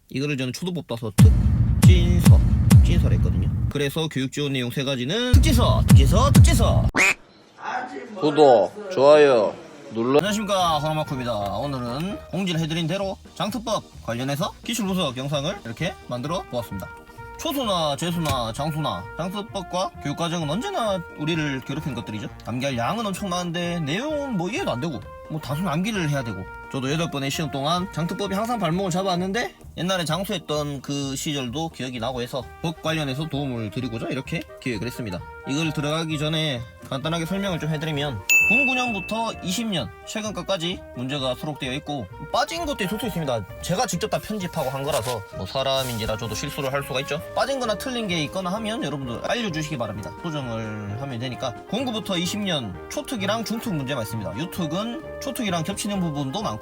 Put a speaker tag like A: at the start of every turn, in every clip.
A: 이거를 저는 초도법 따서 특진서 했거든요. 그래서 교육 지원 내용 3가지는 특진서. 구독, 좋아요 눌러. 안녕하십니까, 허나마코입니다. 오늘은 공지를 해드린 대로 장특법 관련해서 기출분석 영상을 이렇게 만들어 보았습니다. 초수나 재수나 장수나 장특법과 교육과정은 언제나 우리를 괴롭힌 것들이죠. 암기할 양은 엄청 많은데 내용은 뭐 이해도 안 되고 뭐 단순 암기를 해야 되고. 저도 8번의 시험 동안 장특법이 항상 발목을 잡았는데 옛날에 장수했던 그 시절도 기억이 나고 해서 법 관련해서 도움을 드리고자 이렇게 기획을 했습니다. 이걸 들어가기 전에 간단하게 설명을 좀 해드리면 09년부터 20년 최근 것까지 문제가 수록되어 있고 빠진 것도 있을 수 있습니다. 제가 직접 다 편집하고 한 거라서 뭐 사람인지라 저도 실수를 할 수가 있죠. 빠진 거나 틀린 게 있거나 하면 여러분들 알려주시기 바랍니다. 소정을 하면 되니까. 09부터 20년 초특이랑 중특 문제가 있습니다. 유특은 초특이랑 겹치는 부분도 많고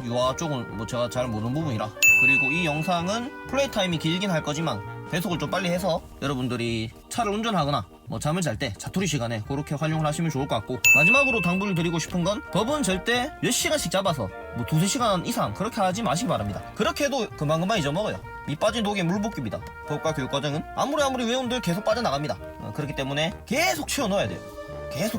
A: 유아 쪽은 뭐 제가 잘 모르는 부분이라. 그리고 이 영상은 플레이 타임이 길긴 할 거지만 배속을 좀 빨리 해서 여러분들이 차를 운전하거나 뭐 잠을 잘 때 자투리 시간에 그렇게 활용을 하시면 좋을 것 같고, 마지막으로 당부를 드리고 싶은 건 법은 절대 몇 시간씩 잡아서 뭐 2~3시간 이상 그렇게 하지 마시기 바랍니다. 그렇게 해도 금방금방 잊어먹어요. 이 빠진 독에 물붓기입니다. 법과 교육과정은 아무리 외운들 계속 빠져나갑니다. 그렇기 때문에 계속 채워 넣어야 돼요.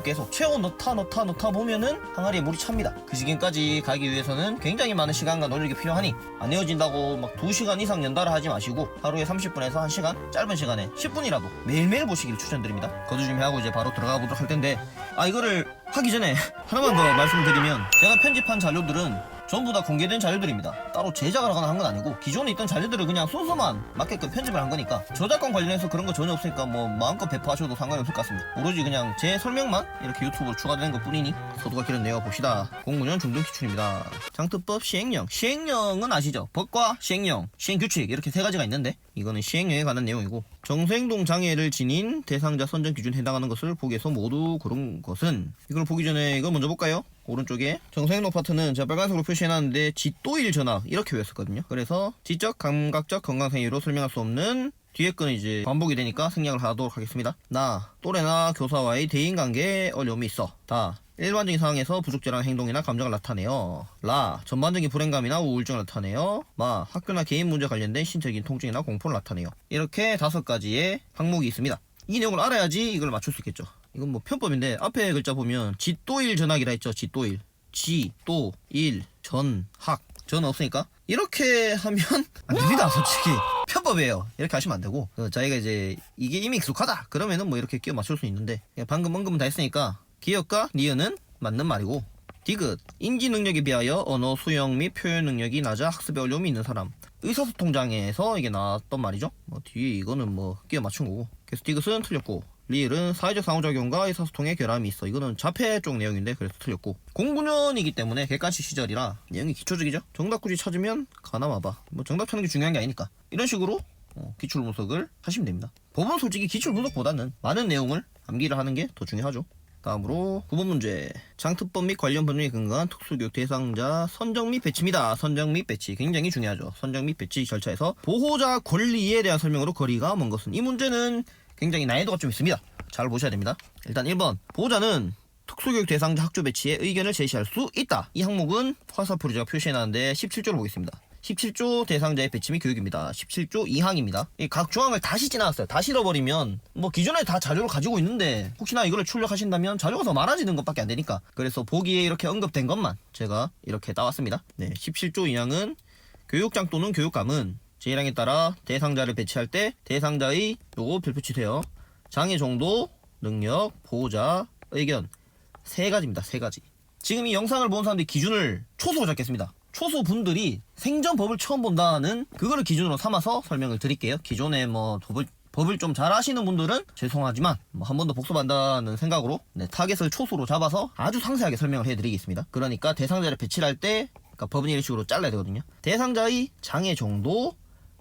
A: 계속 채워 넣다 보면은 항아리에 물이 찹니다. 그 시간까지 가기 위해서는 굉장히 많은 시간과 노력이 필요하니 안 외워진다고 막 2시간 이상 연달아 하지 마시고 하루에 30분에서 1시간, 짧은 시간에 10분이라도 매일매일 보시기를 추천드립니다. 거두 준비하고 이제 바로 들어가 보도록 할 텐데, 이거를 하기 전에 하나만 더 말씀드리면, 제가 편집한 자료들은 전부 다 공개된 자료들입니다. 따로 제작을 하거나 한 건 아니고 기존에 있던 자료들을 그냥 순서만 맞게끔 편집을 한 거니까 저작권 관련해서 그런 거 전혀 없으니까 뭐 마음껏 배포하셔도 상관이 없을 것 같습니다. 오로지 그냥 제 설명만 이렇게 유튜브로 추가되는 것 뿐이니 서두가 길은 내어 봅시다. 09년 중등 기출입니다. 장특법 시행령은 아시죠? 법과 시행령, 시행규칙 이렇게 3가지가 있는데 이거는 시행령에 관한 내용이고, 정서행동 장애를 지닌 대상자 선정 기준에 해당하는 것을 보기에서 모두 그런 것은, 이걸 보기 전에 이거 먼저 볼까요? 오른쪽에 정서행동 파트는 제가 빨간색으로 표시해놨는데 지또일 전학 이렇게 외웠었거든요. 그래서 지적, 감각적 건강상의로 설명할 수 없는 뒤에 거는 이제 반복이 되니까 생략을 하도록 하겠습니다. 나, 또래나 교사와의 대인관계에 어려움이 있어. 다, 일반적인 상황에서 부적절한 행동이나 감정을 나타내요. 라, 전반적인 불행감이나 우울증을 나타내요. 마, 학교나 개인 문제 관련된 신체적인 통증이나 공포를 나타내요. 이렇게 5가지의 항목이 있습니다. 이 내용을 알아야지 이걸 맞출 수 있겠죠. 이건 뭐 편법인데 앞에 글자 보면 지또일 전학이라 했죠. 지또일, 지또일 전학, 저는 없으니까 이렇게 하면 안 됩니다. 솔직히 편법이에요. 이렇게 하시면 안 되고, 자기가 이제 이게 이미 익숙하다 그러면은 뭐 이렇게 끼워 맞출 수 있는데, 방금 언급은 다 했으니까 기억과 니은은 맞는 말이고, 디귿, 인지 능력에 비하여 언어 수용 및 표현 능력이 낮아 학습에 어려움이 있는 사람, 의사소통 장애에서 이게 나왔던 말이죠. 뭐 뒤에 이거는 뭐 끼워 맞춘 거고. 그래서 디귿은 틀렸고, 리을은 사회적 상호작용과 의사소통에 결함이 있어. 이거는 자폐 쪽 내용인데 그래서 틀렸고, 09년이기 때문에 객관식 시절이라 내용이 기초적이죠. 정답 굳이 찾으면 가나 마봐. 뭐 정답 찾는 게 중요한 게 아니니까 이런 식으로 기출 분석을 하시면 됩니다. 법은 솔직히 기출 분석보다는 많은 내용을 암기를 하는 게 더 중요하죠. 다음으로 9번 문제. 장특법 및 관련 법령에 근거한 특수교육 대상자 선정 및 배치입니다. 선정 및 배치 굉장히 중요하죠. 선정 및 배치 절차에서 보호자 권리에 대한 설명으로 거리가 먼 것은, 이 문제는 굉장히 난이도가 좀 있습니다. 잘 보셔야 됩니다. 일단 1번, 보호자는 특수교육 대상자 학조 배치에 의견을 제시할 수 있다. 이 항목은 화살표로 제가 표시해놨는데 17조를 보겠습니다. 17조 대상자의 배치 및 교육입니다. 17조 2항입니다. 각 조항을 다시 지나갔어요. 다 실어버리면 뭐 기존에 다 자료를 가지고 있는데 혹시나 이거를 출력하신다면 자료가 더 많아지는 것밖에 안 되니까, 그래서 보기에 이렇게 언급된 것만 제가 이렇게 따왔습니다. 17조 2항은 교육장 또는 교육감은 제1항에 따라 대상자를 배치할 때 대상자의 요거 별표 치세요. 장애 정도, 능력, 보호자, 의견 3가지입니다. 3가지. 지금 이 영상을 본 사람들이 기준을 초수로 잡겠습니다. 초수분들이 생전 법을 처음 본다는 그거를 기준으로 삼아서 설명을 드릴게요. 기존에 뭐 법을 좀 잘 아시는 분들은 죄송하지만 뭐 한 번 더 복습한다는 생각으로 타겟을 초수로 잡아서 아주 상세하게 설명을 해드리겠습니다. 그러니까 대상자를 배치할 때 법은 이런 식으로 잘라야 되거든요. 대상자의 장애 정도,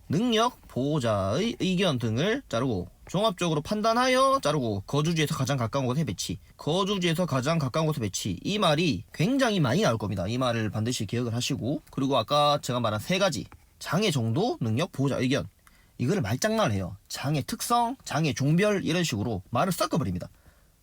A: 능력, 보호자의 의견 등을 자르고, 종합적으로 판단하여 자르고, 거주지에서 가장 가까운 곳에 배치, 거주지에서 가장 가까운 곳에 배치. 이 말이 굉장히 많이 나올 겁니다. 이 말을 반드시 기억을 하시고, 그리고 아까 제가 말한 3가지 장애 정도, 능력, 보호자, 의견, 이거를 말장난을 해요. 장애 특성, 장애 종별 이런 식으로 말을 섞어버립니다.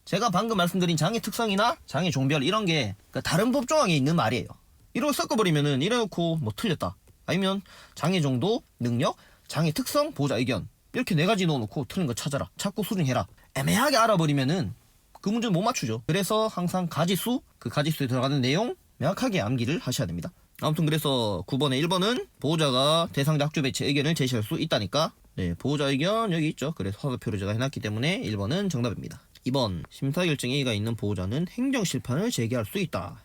A: 제가 방금 말씀드린 장애 특성이나 장애 종별 이런 게 다른 법조항에 있는 말이에요. 이렇게 섞어버리면은 이래놓고 뭐 틀렸다, 아니면 장애 정도, 능력, 장애 특성, 보호자 의견 이렇게 4가지 넣어놓고 틀린 거 찾아라, 찾고 수정해라. 애매하게 알아버리면은 그 문제는 못 맞추죠. 그래서 항상 가지수, 그 가지수에 들어가는 내용 명확하게 암기를 하셔야 됩니다. 아무튼 그래서 9번에 1번은 보호자가 대상자 학조 배치 의견을 제시할 수 있다니까, 네, 보호자 의견 여기 있죠. 그래서 화살표를 제가 해놨기 때문에 1번은 정답입니다. 2번, 심사결정에 이의가 있는 보호자는 행정심판을 제기할 수 있다.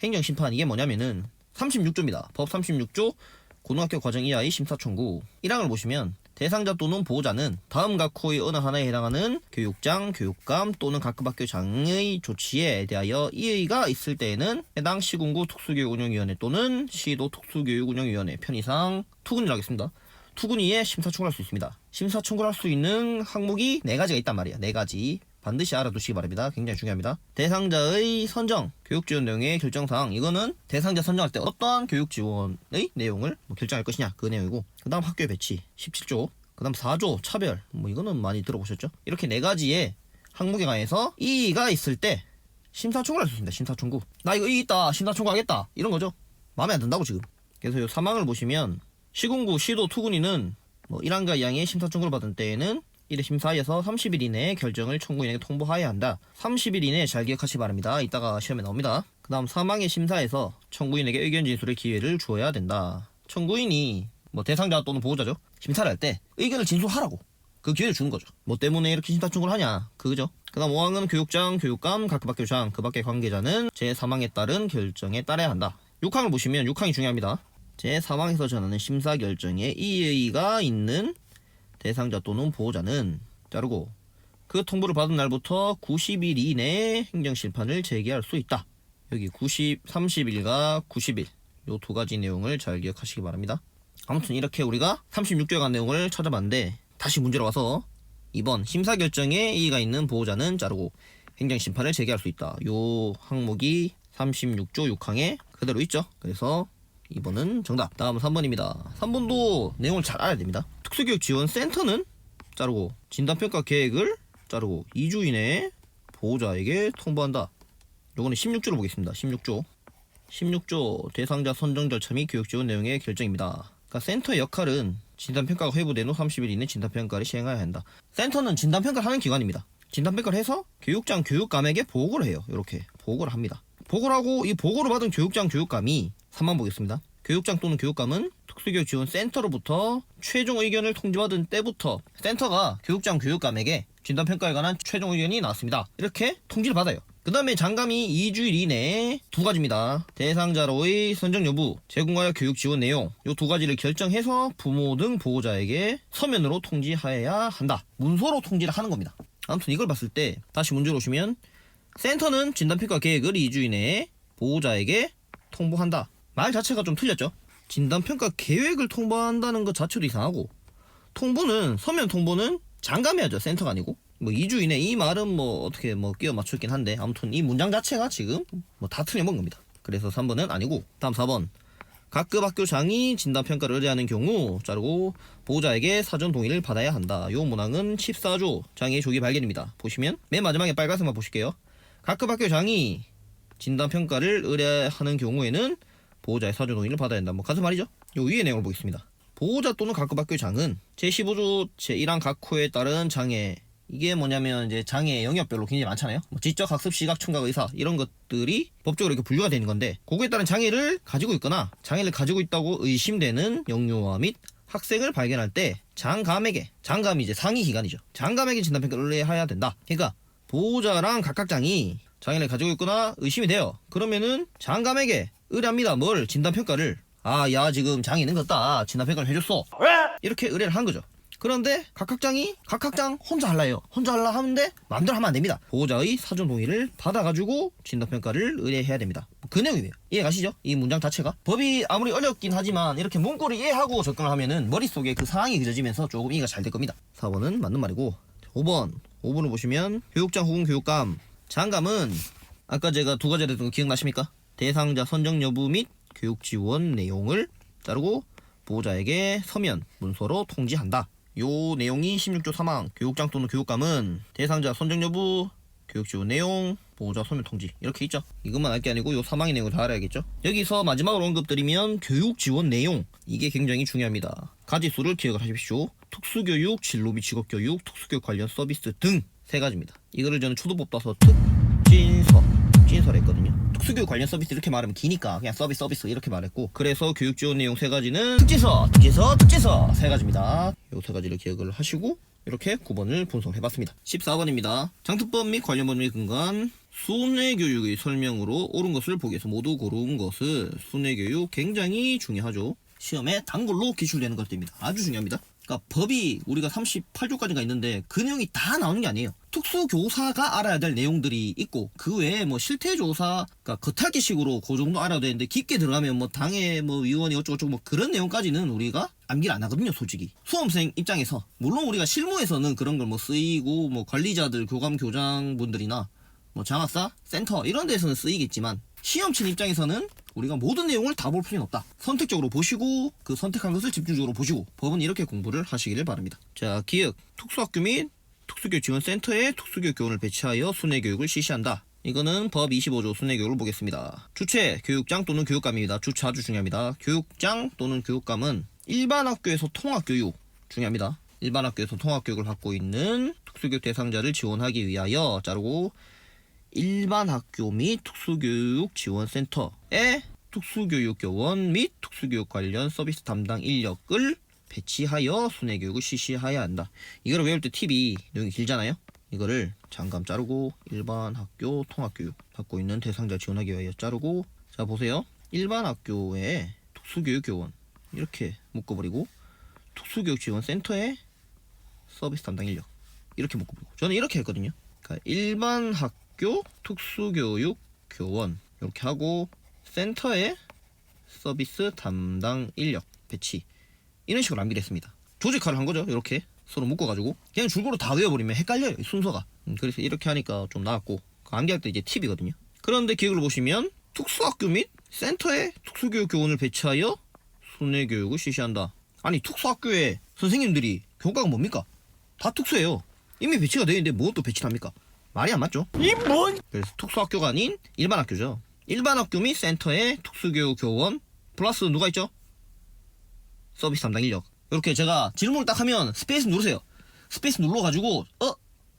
A: 행정심판 이게 뭐냐면은 36조입니다. 법 36조 고등학교 과정 이하의 심사청구 1항을 보시면 대상자 또는 보호자는 다음 각 호의 어느 하나에 해당하는 교육장, 교육감 또는 각급 학교장의 조치에 대하여 이의가 있을 때에는 해당 시군구 특수교육운영위원회 또는 시도 특수교육운영위원회 편의상 투군이라고 하겠습니다. 투군위에 심사청구할 수 있습니다. 심사청구할 수 있는 항목이 4가지가 있단 말이야. 4가지. 반드시 알아두시기 바랍니다. 굉장히 중요합니다. 대상자의 선정, 교육지원 내용의 결정사항. 이거는 대상자 선정할 때 어떠한 교육지원의 내용을 결정할 것이냐, 그 내용이고, 그 다음 학교의 배치 17조, 그 다음 4조 차별, 이거는 많이 들어보셨죠? 이렇게 4가지의 항목에 관해서 이의가 있을 때 심사청구를 할 수 있습니다. 심사청구. 나 이거 이의 있다, 심사청구하겠다, 이런 거죠. 마음에 안 든다고 지금. 그래서 이 3항을 보시면 시군구, 시도, 투군위는 1항과 2항의 심사청구를 받은 때에는 1회 심사하여서 30일 이내에 결정을 청구인에게 통보하여야 한다. 30일 이내에 잘 기억하시기 바랍니다. 이따가 시험에 나옵니다. 그 다음 3항의 심사에서 청구인에게 의견 진술의 기회를 주어야 된다. 청구인이 대상자 또는 보호자죠. 심사를 할 때 의견을 진술하라고 그 기회를 주는 거죠. 뭐 때문에 이렇게 심사 청구를 하냐, 그거죠. 그 다음 5항은 교육장, 교육감, 각급 학교장, 그 밖의 관계자는 제3항에 따른 결정에 따라야 한다. 6항을 보시면 6항이 중요합니다. 제3항에서 전하는 심사 결정에 이의가 있는 대상자 또는 보호자는 자르고 그 통보를 받은 날부터 90일 이내에 행정심판을 제기할 수 있다. 여기 30일과 90일 요 2가지 내용을 잘 기억하시기 바랍니다. 아무튼 이렇게 우리가 36조에 관한 내용을 찾아봤는데, 다시 문제로 와서 2번 심사결정에 이의가 있는 보호자는 자르고 행정심판을 제기할 수 있다. 요 항목이 36조 6항에 그대로 있죠. 그래서 2번은 정답. 다음은 3번입니다. 3번도 내용을 잘 알아야 됩니다. 특수교육지원센터는 자르고 진단평가 계획을 자르고 2주 이내에 보호자에게 통보한다. 요거는 16조로 보겠습니다. 16조 대상자 선정 절차 및 교육지원 내용의 결정입니다. 그러니까 센터의 역할은 진단평가가 회부된 후 30일 이내 진단평가를 시행해야 한다. 센터는 진단평가를 하는 기관입니다. 진단평가를 해서 교육장, 교육감에게 보고를 해요. 이렇게 보고를 합니다. 보고를 하고 이 보고를 받은 교육장, 교육감이 3번 보겠습니다. 교육장 또는 교육감은 특수교육지원센터로부터 최종 의견을 통지받은 때부터 센터가 교육장, 교육감에게 진단평가에 관한 최종 의견이 나왔습니다. 이렇게 통지를 받아요. 그 다음에 장감이 2주일 이내에 2가지입니다. 대상자로의 선정 여부, 제공하여 교육 지원 내용, 요 2가지를 결정해서 부모 등 보호자에게 서면으로 통지하여야 한다. 문서로 통지를 하는 겁니다. 아무튼 이걸 봤을 때 다시 문제로 오시면 센터는 진단평가 계획을 2주 이내에 보호자에게 통보한다. 말 자체가 좀 틀렸죠. 진단평가 계획을 통보한다는 것 자체도 이상하고, 서면 통보는 장감이 하죠. 센터가 아니고. 2주 이내, 이 말은 어떻게 끼워 맞췄긴 한데, 아무튼 이 문장 자체가 지금 다 틀려먹은 겁니다. 그래서 3번은 아니고, 다음 4번. 각급 학교장이 진단평가를 의뢰하는 경우 자르고 보호자에게 사전 동의를 받아야 한다. 요 문항은 14조 장애의 조기 발견입니다. 보시면 맨 마지막에 빨간색만 보실게요. 각급 학교장이 진단평가를 의뢰하는 경우에는 보호자의 사전 동의를 받아야 한다. 같은 말이죠. 요 위의 내용을 보겠습니다. 보호자 또는 각급 학교장은 제15조 제1항 각 호에 따른 장애, 이게 뭐냐면 이제 장애 영역별로 굉장히 많잖아요. 지적, 학습, 시각, 청각, 의사 이런 것들이 법적으로 이렇게 분류가 되는 건데, 그거에 따른 장애를 가지고 있거나 장애를 가지고 있다고 의심되는 영유아 및 학생을 발견할 때 장감이 이제 상위 기관이죠. 장감에게 진단평가를 의뢰해야 된다. 그러니까 보호자랑 각각장이 장애를 가지고 있거나 의심이 돼요. 그러면은 장감에게 의뢰합니다. 뭘? 진단평가를. 야 지금 장애 있는 것 같다, 진단평가를 해줬어, 이렇게 의뢰를 한 거죠. 그런데 각각장 혼자 할라 하는데 마음대로 하면 안 됩니다. 보호자의 사전 동의를 받아가지고 진단평가를 의뢰해야 됩니다. 그 내용이에요. 이해 가시죠? 이 문장 자체가 법이 아무리 어렵긴 하지만 이렇게 문구를 이해하고 접근을 하면은 머릿속에 그 상황이 그려지면서 조금 이해가 잘 될 겁니다. 4번은 맞는 말이고, 5번을 보시면 교육장 혹은 교육감, 장감은 아까 제가 2가지 했던 거 기억나십니까? 대상자 선정 여부 및 교육 지원 내용을 자르고 보호자에게 서면 문서로 통지한다. 요 내용이 16조 3항. 교육장 또는 교육감은 대상자 선정 여부, 교육지원 내용, 보호자 소명 통지 이렇게 있죠. 이것만 알 게 아니고 요 사망의 내용을 다 알아야겠죠. 여기서 마지막으로 언급드리면 교육지원 내용, 이게 굉장히 중요합니다. 가지수를 기억을 하십시오. 특수교육, 진로 및 직업교육, 특수교육 관련 서비스 등 3가지입니다. 이거를 저는 초도법 따서 특진서를 했거든요. 특수교육 관련 서비스 이렇게 말하면 기니까 그냥 서비스 이렇게 말했고, 그래서 교육지원 내용 3가지는 특진서 3가지입니다. 요 3가지를 기억을 하시고 이렇게 9번을 분석해봤습니다. 14번입니다. 장특법 및 관련 법률에 근거한 순회교육의 설명으로 옳은 것을 보기 위해서 모두 고른 것은 순회교육 굉장히 중요하죠. 시험에 단골로 기출되는 것들입니다. 아주 중요합니다. 그러니까 법이 우리가 38조까지가 있는데 그 내용이 다 나오는 게 아니에요. 특수교사가 알아야 될 내용들이 있고, 그 외에 뭐 실태조사, 그러니까 겉핥기식으로 그 정도 알아야 되는데 깊게 들어가면 뭐 당의 뭐 위원이 어쩌고저쩌고 뭐 그런 내용까지는 우리가 암기를 안 하거든요, 솔직히. 수험생 입장에서 물론 우리가 실무에서는 그런 걸 뭐 쓰이고, 뭐 관리자들, 교감 교장분들이나 뭐 장학사, 센터 이런 데서는 쓰이겠지만, 시험 친 입장에서는 우리가 모든 내용을 다 볼 필요는 없다. 선택적으로 보시고 그 선택한 것을 집중적으로 보시고 법은 이렇게 공부를 하시기를 바랍니다. 자, 기억. 특수학교 및 특수교육 지원센터에 특수교육 교원을 배치하여 순회교육을 실시한다. 이거는 법 25조 순회교육을 보겠습니다. 주체, 교육장 또는 교육감입니다. 주체 아주 중요합니다. 교육장 또는 교육감은 일반 학교에서 통합교육 중요합니다. 일반 학교에서 통합교육을 받고 있는 특수교육 대상자를 지원하기 위하여 자르고 일반 학교 및 특수교육 지원센터에 특수교육교원 및 특수교육 관련 서비스 담당 인력을 배치하여 순회교육을 실시해야 한다. 이거를 외울 때 팁이 내용이 길잖아요. 이거를 잠깐 자르고 일반 학교 통합교육 받고 있는 대상자 지원하기 위하여 자르고, 자 보세요. 일반 학교에 특수교육교원 이렇게 묶어버리고 특수교육 지원센터에 서비스 담당 인력 이렇게 묶어버리고, 저는 이렇게 했거든요. 그러니까 일반 학교 특수교육 교원 이렇게 하고 센터에 서비스 담당 인력 배치, 이런 식으로 암기를 했습니다. 조직화를 한 거죠. 이렇게 서로 묶어가지고 그냥 줄거로 다 외워버리면 헷갈려요, 순서가. 그래서 이렇게 하니까 좀 나았고, 암기할 때 이제 팁이거든요. 그런데 기억을 보시면 특수학교 및 센터에 특수교육 교원을 배치하여 순회교육을 실시한다. 아니, 특수학교에 선생님들이 교과가 뭡니까? 다 특수해요. 이미 배치가 되어 있는데 뭐 또 배치를 합니까? 말이 안 맞죠? 그래서 특수학교가 아닌 일반 학교죠. 일반 학교 및 센터에 특수교육 교원 플러스 누가 있죠? 서비스 담당 인력. 이렇게 제가 질문을 딱 하면 스페이스 누르세요. 스페이스 눌러가지고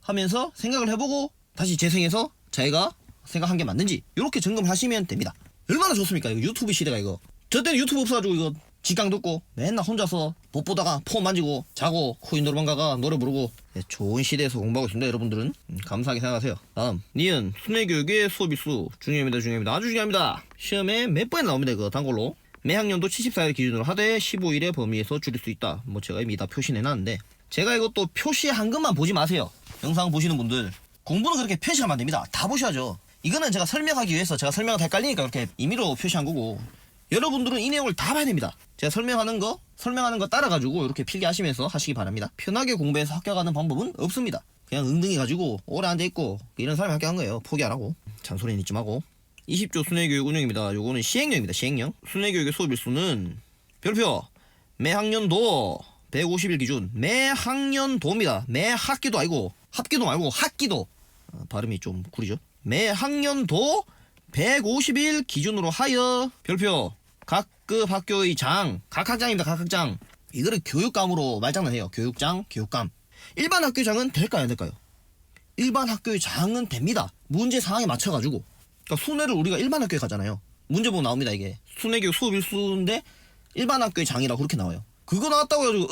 A: 하면서 생각을 해보고 다시 재생해서 자기가 생각한 게 맞는지 이렇게 점검을 하시면 됩니다. 얼마나 좋습니까? 이거 유튜브 시대가 이거. 저 때는 유튜브 없어가지고 이거 직강 듣고 맨날 혼자서 못 보다가 폰 만지고 자고 코인 노래방 가가 노래 부르고, 좋은 시대에서 공부하고 있습니다. 여러분들은 감사하게 생각하세요. 다음 니은 순회교육의 수업일수 중요합니다. 아주 중요합니다. 시험에 몇 번에 나옵니다. 이거 단골로 매 학년도 74일 기준으로 하되 15일의 범위에서 줄일 수 있다. 뭐 제가 이미 다 표시해놨는데, 제가 이것도 표시한 것만 보지 마세요. 영상 보시는 분들 공부는 그렇게 표시하면 안 됩니다. 다 보셔야죠. 이거는 제가 설명하기 위해서, 제가 설명을 헷갈리니까 그렇게 임의로 표시한 거고, 여러분들은 이 내용을 다 봐야 됩니다. 제가 설명하는 거 따라가지고 이렇게 필기하시면서 하시기 바랍니다. 편하게 공부해서 합격하는 방법은 없습니다. 그냥 엉덩이 가지고 오래 앉아있고 이런 사람이 합격한 거예요. 포기 안 하고. 잔소리는 잊지 마고. 20조 순회교육 운영입니다. 요거는 시행령입니다. 시행령. 순회교육의 수업일수는 별표 매 학년도 150일 기준. 매 학년도입니다. 매 학기도 아니고 합기도 말고 학기도. 발음이 좀 구리죠. 매 학년도 150일 기준으로 하여 별표 각급 학교의 장, 각 학장입니다. 각 학장. 이거를 교육감으로 말장난해요. 교육장, 교육감. 일반 학교장은 될까요, 안 될까요? 일반 학교의 장은 됩니다. 문제 상황에 맞춰가지고. 그러니까 순회를 우리가 일반 학교에 가잖아요. 문제 보면 나옵니다. 이게 순회교육 수업 일수인데 일반 학교의 장이라고 그렇게 나와요. 그거 나왔다고 해가지고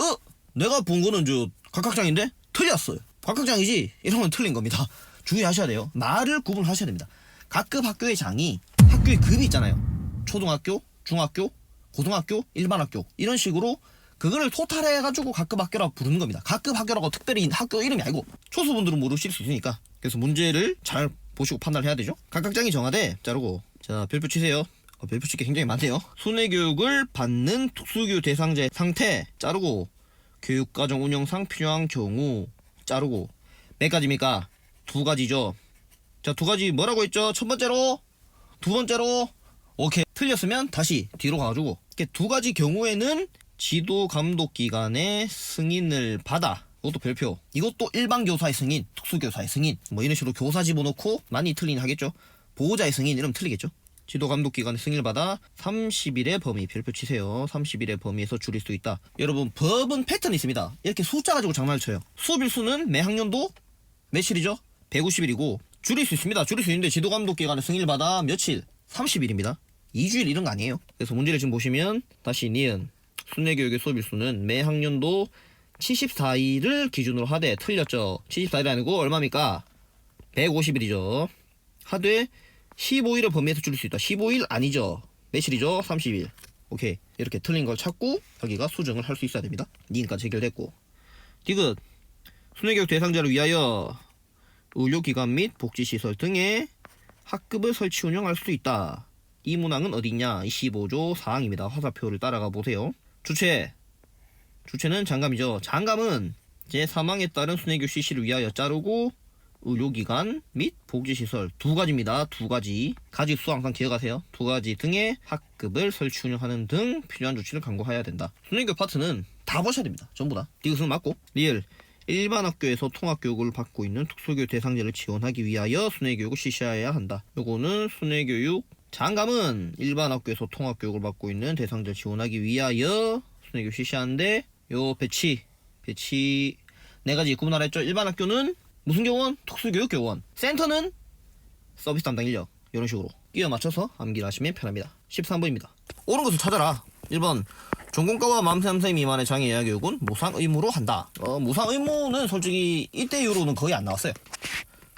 A: 내가 본 거는 저 각 학장인데 틀렸어요. 각 학장이지? 이러면 틀린 겁니다. 주의하셔야 돼요. 말을 구분하셔야 됩니다. 각급 학교의 장이 학교의 급이 있잖아요. 초등학교, 중학교, 고등학교, 일반 학교 이런 식으로 그거를 토탈해가지고 각급 학교라고 부르는 겁니다. 각급 학교라고 특별히 학교 이름이 아니고, 초수분들은 모르실 수 있으니까. 그래서 문제를 잘 보시고 판단을 해야 되죠. 각 학장이 정하되 자르고, 자 별표 치세요. 별표 칠게 굉장히 많네요. 순회교육을 받는 특수교육 대상자의 상태 자르고, 교육과정 운영상 필요한 경우 자르고. 몇 가지입니까? 2가지죠. 자, 2가지 뭐라고 했죠? 첫 번째로, 두 번째로. 오케이. 틀렸으면 다시 뒤로 가가지고, 이렇게 2가지 경우에는 지도 감독 기관의 승인을 받아 이것도 별표. 이것도 일반 교사의 승인, 특수교사의 승인, 뭐 이런 식으로 교사 집어넣고 많이 틀리긴 하겠죠. 보호자의 승인 이러면 틀리겠죠. 지도감독기관의 승인을 받아 30일의 범위, 별표 치세요. 30일의 범위에서 줄일 수 있다. 여러분, 법은 패턴이 있습니다. 이렇게 숫자 가지고 장난을 쳐요. 수업일수는 매 학년도 며칠이죠? 150일이고 줄일 수 있습니다. 줄일 수 있는데 지도감독기관의 승인을 받아 며칠? 30일입니다. 2주일 이런 거 아니에요. 그래서 문제를 지금 보시면 다시 니은 순회교육의 수업일수는 매 학년도 74일을 기준으로 하되 틀렸죠. 74일이 아니고 얼마입니까? 150일이죠. 하되 15일의 범위에서 줄일 수 있다. 15일 아니죠. 며칠이죠? 30일. 오케이. 이렇게 틀린 걸 찾고 자기가 수정을 할 수 있어야 됩니다. 니은까지 해결됐고. 디귿. 순회교육 대상자를 위하여 의료기관 및 복지시설 등의 학급을 설치 운영할 수 있다. 이 문항은 어디냐? 25조 4항입니다. 화살표를 따라가 보세요. 주체는 장감이죠. 장감은 제3항에 따른 순회교육 실시를 위하여 자르고 의료기관 및 복지시설 두 가지입니다. 두 가지. 가지 수 항상 기억하세요. 두 가지 등의 학급을 설치 운영하는 등 필요한 조치를 강구해야 된다. 순회교육 파트는 다 보셔야 됩니다. 전부 다. 디귿은 맞고. 리을. 일반 학교에서 통합교육을 받고 있는 특수교육 대상자를 지원하기 위하여 순회교육을 실시해야 한다. 요거는 순회교육. 장감은 일반 학교에서 통합교육을 받고 있는 대상자를 지원하기 위하여 순회교육 실시하는데 요 배치 네 가지 구분하라 했죠. 일반 학교는 무슨 교원? 특수교육 교원. 센터는 서비스 담당 인력. 이런 식으로 끼워 맞춰서 암기를 하시면 편합니다. 13번입니다. 옳은 것을 찾아라. 1번 전공과와 만 3세 미만의 장애 예약 교육은 무상 의무로 한다. 무상 의무는 솔직히 이때 이후로는 거의 안 나왔어요.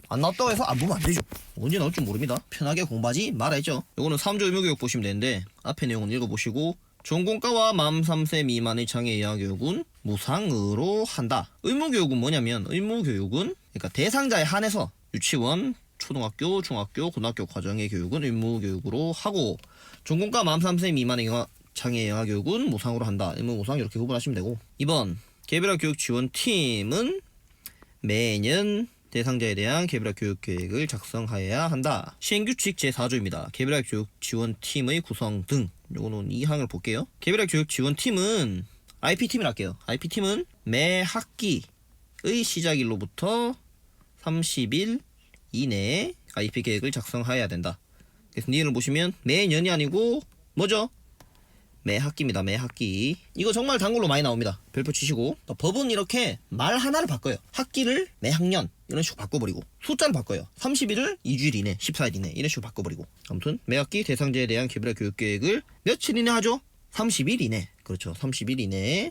A: 안 나왔다고 해서 안 보면 안 되죠. 언제 나올 줄 모릅니다. 편하게 공부하지 말아야죠. 요거는 3조 의무교육 보시면 되는데 앞에 내용은 읽어보시고 전공과와 만 3세 미만의 장애 예약 교육은 무상으로 한다. 의무교육은 뭐냐면 의무교육은 그러니까 대상자에 한해서 유치원, 초등학교, 중학교, 고등학교 과정의 교육은 의무교육으로 하고 전공과 만 3세 미만의 장애 영아 교육은 무상으로 한다. 의무 무상 이렇게 구분하시면 되고 2번 개별화 교육 지원팀은 매년 대상자에 대한 개별화 교육 계획을 작성하여야 한다. 시행규칙 제4조입니다. 개별화 교육 지원팀의 구성 등 요거는 2항을 볼게요. 개별화 교육 지원팀은 IP팀을 할게요. IP팀은 매 학기의 시작일로부터 30일 이내에 IP 계획을 작성해야 된다. 그래서 니은을 보시면 매년이 아니고 뭐죠? 매 학기입니다. 매 학기. 이거 정말 단골로 많이 나옵니다. 별표 치시고. 법은 이렇게 말 하나를 바꿔요. 학기를 매 학년 이런 식으로 바꿔버리고 숫자를 바꿔요. 30일을 2주일 이내 14일 이내 이런 식으로 바꿔버리고 아무튼 매 학기 대상자에 대한 개별화 교육계획을 며칠 이내 하죠? 30일 이내. 그렇죠. 30일 이내에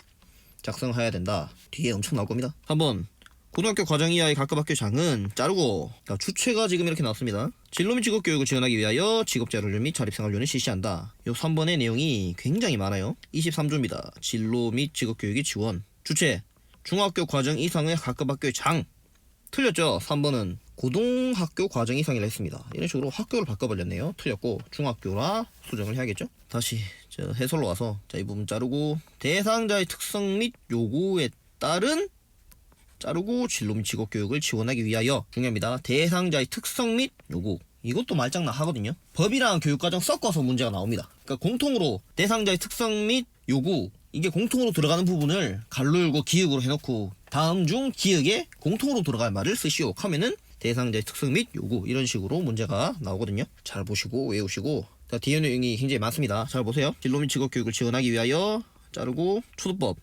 A: 작성해야 된다. 뒤에 엄청 나올 겁니다. 한번 고등학교 과정 이하의 각급 학교장은 자르고 주체가 지금 이렇게 나왔습니다. 진로 및 직업교육을 지원하기 위하여 직업자료를 및 자립생활료를 실시한다. 요 3번의 내용이 굉장히 많아요. 23조입니다. 진로 및 직업교육의 지원. 주체 중학교 과정 이상의 각급 학교의 장. 틀렸죠? 3번은 고등학교 과정 이상이라 했습니다. 이런 식으로 학교를 바꿔버렸네요. 틀렸고 중학교라 수정을 해야겠죠? 다시 해설로 와서 이 부분 자르고 대상자의 특성 및 요구에 따른 자르고 진로 및 직업교육을 지원하기 위하여 중요합니다. 대상자의 특성 및 요구. 이것도 말장난 하거든요. 법이랑 교육과정 섞어서 문제가 나옵니다. 그러니까 공통으로 대상자의 특성 및 요구 이게 공통으로 들어가는 부분을 가로 열고 기역으로 해놓고 다음 중 기역에 공통으로 들어갈 말을 쓰시오 하면은 대상자의 특성 및 요구 이런 식으로 문제가 나오거든요. 잘 보시고 외우시고 뒤에 내용이 굉장히 많습니다. 잘 보세요. 진로 및 직업교육을 지원하기 위하여 자르고 초도법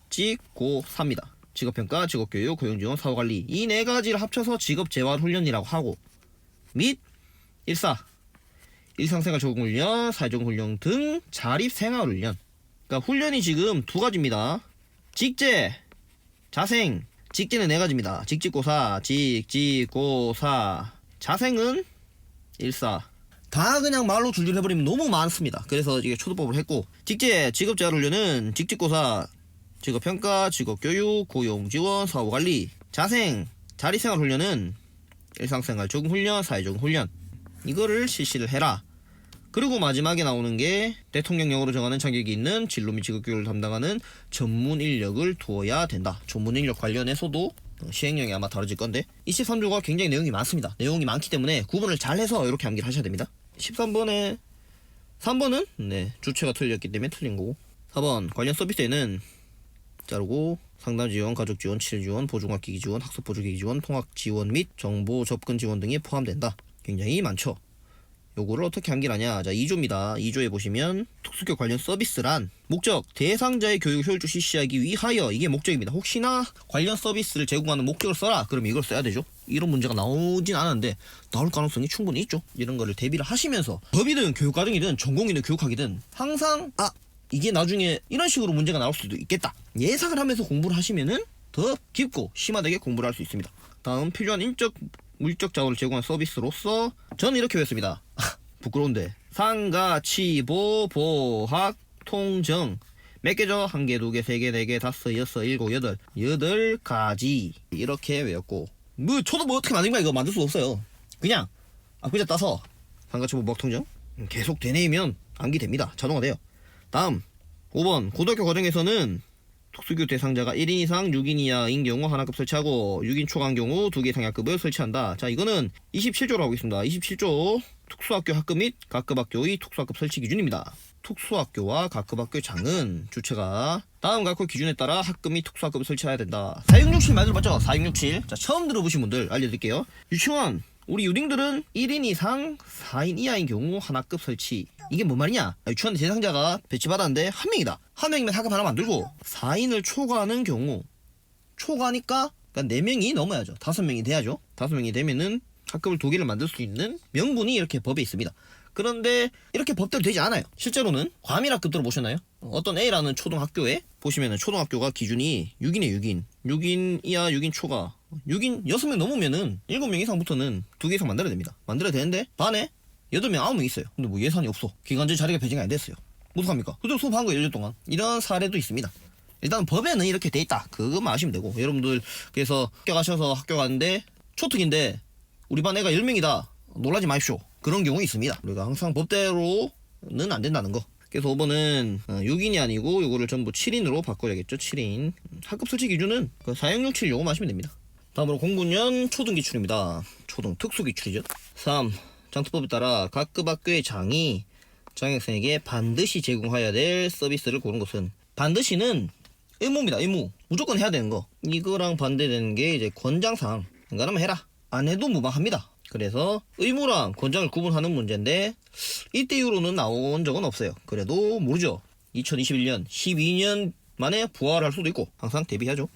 A: 직고사입니다. 직업평가, 직업교육, 고용지원, 사후관리 이 네 가지를 합쳐서 직업재활훈련이라고 하고 및 일상생활 적응훈련, 사회적응훈련 등 자립생활훈련. 그러니까 훈련이 지금 두 가지입니다. 직제, 자생. 직제는 네 가지입니다. 직직고사, 자생은 다 그냥 말로 줄줄 해버리면 너무 많습니다. 그래서 이게 초도법을 했고 직제, 직업재활훈련은 직직고사, 직업평가, 직업교육, 고용지원, 사후관리. 자생, 자립생활훈련은 일상생활 적응훈련, 사회적응훈련 이거를 실시를 해라. 그리고 마지막에 나오는 게 대통령령으로 정하는 자격이 있는 진로 및 직업교육을 담당하는 전문 인력을 두어야 된다. 전문 인력 관련해서도 시행령이 아마 다뤄질 건데 23조가 굉장히 내용이 많습니다. 내용이 많기 때문에 구분을 잘해서 이렇게 암기를 하셔야 됩니다. 13번은 주체가 틀렸기 때문에 틀린 거고 4번 관련 서비스에는 자르고 상담 지원, 가족 지원, 치료 지원, 보조학기기 지원, 학습 보조기기 지원, 통학 지원 및 정보 접근 지원 등이 포함된다. 굉장히 많죠. 요거를 어떻게 암기하냐. 자, 2조입니다. 2조에 보시면 특수교육 관련 서비스란 목적, 대상자의 교육을 효율적으로 실시하기 위하여, 이게 목적입니다. 혹시나 관련 서비스를 제공하는 목적을 써라. 그럼 이걸 써야 되죠. 이런 문제가 나오진 않았는데 나올 가능성이 충분히 있죠. 이런 거를 대비를 하시면서 법이든 교육과정이든 전공이든 교육학이든 항상 이게 나중에 이런 식으로 문제가 나올 수도 있겠다. 예상을 하면서 공부를 하시면은 더 깊고 심화되게 공부를 할 수 있습니다. 다음, 필요한 인적 물적 자원을 제공한 서비스로서 저는 이렇게 외웠습니다. 부끄러운데 상가, 치보, 보학, 통정 몇 개죠? 1개, 2개, 3개, 4개, 5, 6, 7, 8가지 이렇게 외웠고, 뭐 저도 뭐 어떻게 만든 거야. 이거 만들 수 없어요. 그냥 앞글자 따서 상가, 치보, 보학, 통정 계속 되뇌이면 암기됩니다. 자동화돼요. 다음 5번, 고등학교 과정에서는 특수교육 대상자가 1인 이상 6인 이하인 경우 하나급 설치하고 6인 초과한 경우 2개 이상 학급을 설치한다. 자, 이거는 27조로 하고 있습니다. 27조 특수학교 학급 및 각급 학교의 특수학급 설치 기준입니다. 특수학교와 각급 학교의 장은 주체가 다음 각급 기준에 따라 학급 및 특수학급을 설치해야 된다. 4667 만들어봤죠? 4667. 자, 처음 들어보신 분들 알려드릴게요. 유치원 우리 유딩들은 1인 이상 4인 이하인 경우 하나급 설치. 이게 뭔 말이냐? 유치원 대상자가 배치받았는데 한 명이다. 한 명이면 학급 하나 만들고 4인을 초과하는 경우, 초과하니까 그러니까 4명이 넘어야죠. 5명이 돼야죠. 5명이 되면은 학급을 2개를 만들 수 있는 명분이 이렇게 법에 있습니다. 그런데 이렇게 법대로 되지 않아요. 실제로는 과밀학급 들어보셨나요? 어떤 A라는 초등학교에 보시면은 초등학교가 기준이 6인에 6인, 6인 이하 6인 초과, 6인 6명 넘으면은 7명 이상부터는 2개 이상 만들어야 됩니다. 만들어야 되는데 반에 8명 9명 있어요. 근데 뭐 예산이 없어. 기간제 자리가 배정이 안 됐어요. 어떡합니까? 그대로 수업한 거예요. 1년 동안. 이런 사례도 있습니다. 일단 법에는 이렇게 돼 있다. 그것만 아시면 되고, 여러분들 그래서 학교 가셔서 학교 가는데 초특인데 우리 반 애가 10명이다. 놀라지 마십시오. 그런 경우 있습니다. 우리가 항상 법대로는 안 된다는 거. 그래서 5번은 6인이 아니고 요거를 전부 7인으로 바꿔야겠죠. 7인. 학급 설치 기준은 4667 요거만 하시면 됩니다. 다음으로 09년 초등기출입니다. 초등 특수기출이죠. 3. 장특법에 따라 각급 학교의 장이 장학생에게 반드시 제공해야 될 서비스를 고른 것은, 반드시는 의무입니다. 의무. 무조건 해야 되는 거. 이거랑 반대되는 게 이제 권장사항. 그러면 해라. 안 해도 무방합니다. 그래서 의무랑 권장을 구분하는 문제인데 이때 이후로는 나온 적은 없어요. 그래도 모르죠. 2021년 12년 만에 부활할 수도 있고 항상 대비하죠.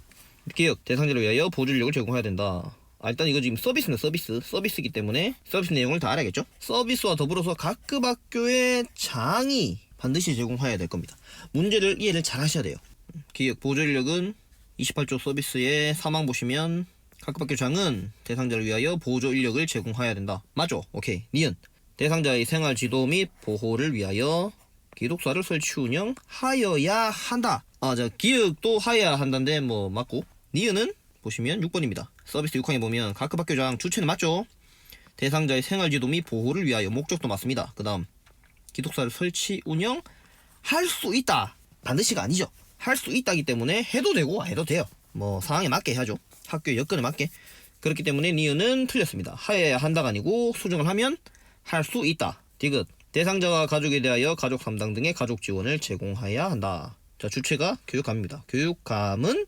A: 기획 대상자를 위하여 보조인력을 제공해야 된다. 일단 이거 지금 서비스는 서비스이기 때문에 서비스 내용을 다 알아야겠죠. 서비스와 더불어서 각급 학교의 장이 반드시 제공해야 될 겁니다. 문제를 이해를 잘 하셔야 돼요. 기획 보조인력은 28조 서비스의 사망 보시면 각급 학교 장은 대상자를 위하여 보조 인력을 제공해야 된다. 맞죠? 오케이. 니은 대상자의 생활 지도 및 보호를 위하여 기숙사를 설치 운영하여야 한다. 자, 기획도 하여야 한다인데 뭐 맞고, 니은은 보시면 6번입니다. 서비스 6항에 보면 각급 학교 장 주체는 맞죠? 대상자의 생활 지도 및 보호를 위하여 목적도 맞습니다. 그 다음 기숙사를 설치 운영할 수 있다. 반드시가 아니죠. 할 수 있다기 때문에 해도 되고 안 해도 돼요. 뭐 상황에 맞게 해야죠. 학교의 여건에 맞게. 그렇기 때문에 니은은 틀렸습니다. 하여야 한다가 아니고 수정을 하면 할 수 있다. 디귿 대상자와 가족에 대하여 가족 담당 등의 가족 지원을 제공해야 한다. 자, 주체가 교육감입니다. 교육감은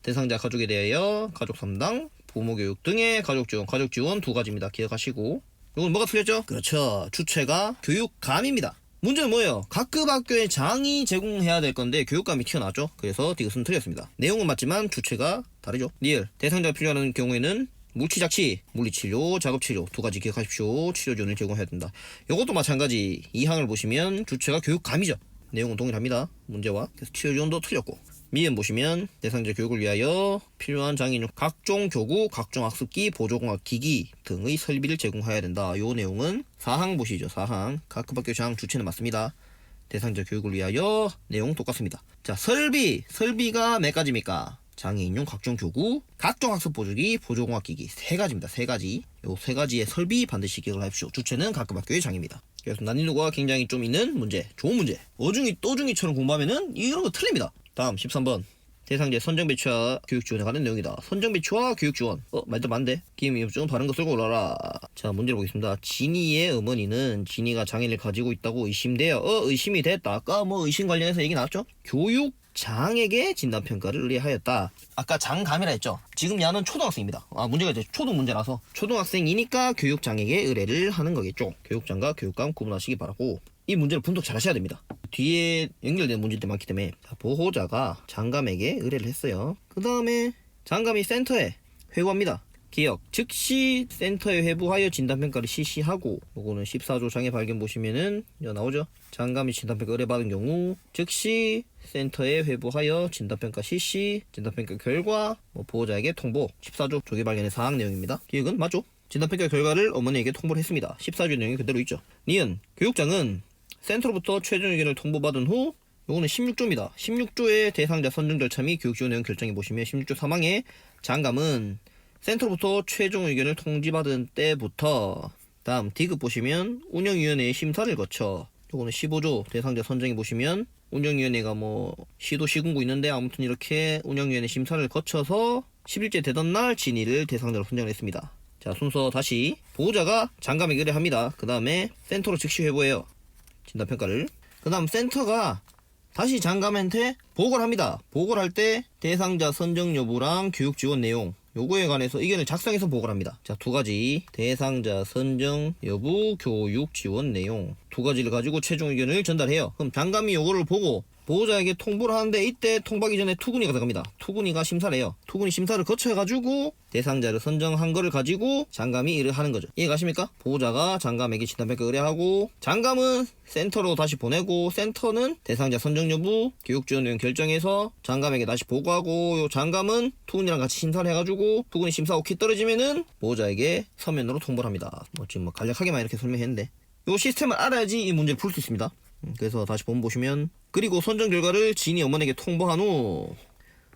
A: 대상자 가족에 대하여 가족 담당, 부모 교육 등의 가족 지원 두 가지입니다. 기억하시고. 이건 뭐가 틀렸죠? 그렇죠. 주체가 교육감입니다. 문제는 뭐예요? 각급 학교의 장이 제공해야 될 건데 교육감이 튀어나왔죠. 그래서 디귿은 틀렸습니다. 내용은 맞지만 주체가 다르죠. 리을 대상자가 필요한 경우에는 물치작치, 물리치료, 작업치료 두 가지 기억하십시오. 치료 지원을 제공해야 된다. 이것도 마찬가지. 2항을 보시면 주체가 교육감이죠. 내용은 동일합니다. 문제와. 그래서 치료 지원도 틀렸고. 미음 보시면 대상자 교육을 위하여 필요한 장애인 중 각종 교구, 각종 학습기, 보조공학 기기 등의 설비를 제공해야 된다. 요 내용은 4항 보시죠. 4항 각급 학교 장 주체는 맞습니다. 대상자 교육을 위하여 내용 똑같습니다. 자, 설비가 몇 가지입니까? 장애인용 각종 교구, 각종 학습 보조기, 보조공학 기기 3가지입니다. 3가지. 요 3가지의 설비 반드시 기억을 하십시오. 주체는 각급 학교의 장입니다. 그래서 난이도가 굉장히 좀 있는 문제, 좋은 문제. 어중이 떠중이처럼 공부하면은 이런 거 틀립니다. 다음 13번 대상자 선정 배치와 교육 지원에 관한 내용이다. 선정 배치와 교육 지원. 말도 맞는데? 기임 입증 바른 거 쓸고 올라라. 자, 문제를 보겠습니다. 진이의 어머니는 진이가 장애를 가지고 있다고 의심되어 의심이 됐다. 아까 뭐 의심 관련해서 얘기 나왔죠? 교육 장에게 진단평가를 의뢰하였다. 아까 장감이라 했죠. 지금 야는 초등학생입니다. 문제가 이제 초등 문제라서 초등학생이니까 교육장에게 의뢰를 하는 거겠죠. 교육장과 교육감 구분하시기 바라고, 이 문제를 분석 잘 하셔야 됩니다. 뒤에 연결된 문제들이 많기 때문에. 보호자가 장감에게 의뢰를 했어요. 그 다음에 장감이 센터에 회부합니다. 기억, 즉시 센터에 회부하여 진단평가를 실시하고, 요거는 14조 장애 발견 보시면은 나오죠. 장감이 진단평가 의뢰받은 경우 즉시 센터에 회부하여 진단평가 실시, 진단평가 결과 보호자에게 통보. 14조 조기 발견의 사항 내용입니다. 기억은 맞죠? 진단평가 결과를 어머니에게 통보를 했습니다. 14조 내용이 그대로 있죠. 니은, 교육장은 센터로부터 최종 의견을 통보받은 후, 요거는 16조입니다. 16조의 대상자 선정 절차 및 교육 지원 내용 결정해 보시면 16조 3항에 장감은 센터로부터 최종 의견을 통지받은 때부터, 다음 D급 보시면 운영위원회의 심사를 거쳐, 요거는 15조 대상자 선정해 보시면 운영위원회가 시도 시군구 있는데 아무튼 이렇게 운영위원회 심사를 거쳐서 10일째 되던 날 진위를 대상자로 선정을 했습니다. 자, 순서 다시. 보호자가 장감에게 의뢰합니다. 그 다음에 센터로 즉시 회부해요, 진단평가를. 그 다음 센터가 다시 장감한테 보고를 합니다. 보고를 할 때 대상자 선정 여부랑 교육 지원 내용, 요거에 관해서 의견을 작성해서 보고를 합니다. 자, 두 가지. 대상자 선정 여부, 교육 지원 내용. 두 가지를 가지고 최종 의견을 전달해요. 그럼 장감이 요거를 보고 보호자에게 통보를 하는데, 이때 통보하기 전에 투군이가 들어갑니다. 투군이가 심사를 해요. 투군이 심사를 거쳐가지고 대상자를 선정한 거를 가지고 장감이 의뢰하는 거죠. 이해가십니까? 보호자가 장감에게 진단평가 의뢰하고, 장감은 센터로 다시 보내고, 센터는 대상자 선정 여부, 교육 지원 내용 결정해서 장감에게 다시 보고하고, 요 장감은 투군이랑 같이 심사를 해가지고 투군이 심사 오케이 떨어지면은 보호자에게 서면으로 통보를 합니다. 지금 간략하게만 이렇게 설명했는데, 요 시스템을 알아야지 이 문제를 풀 수 있습니다. 그래서 다시 본문 보시면, 그리고 선정 결과를 지인이 어머니에게 통보한 후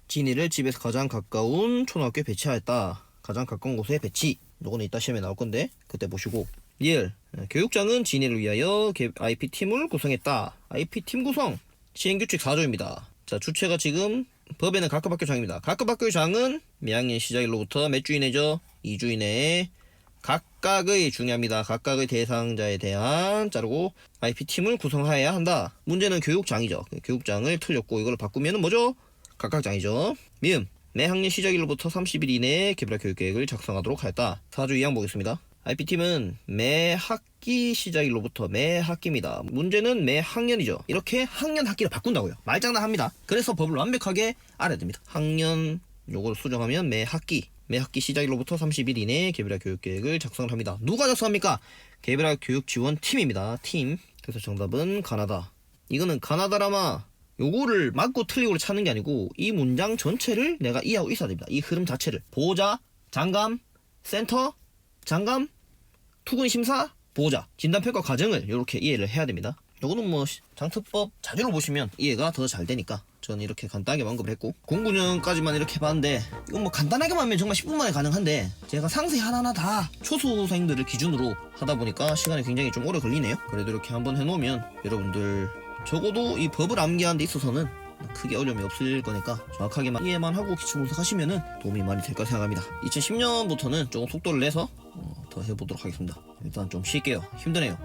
A: 지인이를 집에서 가장 가까운 초등학교에 배치하였다. 가장 가까운 곳에 배치. 요거는 이따 시험에 나올 건데 그때 보시고. 리을, 교육장은 지인이를 위하여 IP팀을 구성했다. IP팀 구성 시행규칙 4조입니다. 자, 주체가 지금 법에는 각급 학교장입니다. 각급 학교장은 매학년 시작일로부터 몇 주 이내죠? 2주 이내에 각각의, 중요합니다, 각각의 대상자에 대한 자르고 IP팀을 구성하여야 한다. 문제는 교육장이죠. 교육장을 틀렸고 이걸 바꾸면 뭐죠? 각각장이죠. 미음, 매 학년 시작일로부터 30일 이내에 개별 교육계획을 작성하도록 하였다. 4조 2항 보겠습니다. IP팀은 매 학기 시작일로부터, 매 학기입니다. 문제는 매 학년이죠. 이렇게 학년 학기를 바꾼다고요. 말장난합니다. 그래서 법을 완벽하게 알아야 됩니다. 학년 요걸 수정하면 매 학기 시작일로부터 30일 이내에 개별화 교육계획을 작성을 합니다. 누가 작성합니까? 개별화 교육지원팀입니다. 팀. 그래서 정답은 가나다. 이거는 가나다라마, 요거를 맞고 틀리고를 찾는 게 아니고 이 문장 전체를 내가 이해하고 있어야 됩니다. 이 흐름 자체를. 보호자, 장감, 센터, 장감, 투군 심사, 보호자, 진단평가 과정을 이렇게 이해를 해야 됩니다. 요거는 장특법 자료를 보시면 이해가 더 잘 되니까 저는 이렇게 간단하게 언급을 했고, 공군형까지만 이렇게 해봤는데, 이건 간단하게만 하면 정말 10분 만에 가능한데, 제가 상세 하나하나 다 초수생들을 기준으로 하다 보니까 시간이 굉장히 좀 오래 걸리네요. 그래도 이렇게 한번 해놓으면 여러분들 적어도 이 법을 암기하는 데 있어서는 크게 어려움이 없을 거니까 정확하게만 이해만 하고 기출 분석하시면은 도움이 많이 될 거라 생각합니다. 2010년부터는 조금 속도를 내서 더 해보도록 하겠습니다. 일단 좀 쉴게요. 힘드네요.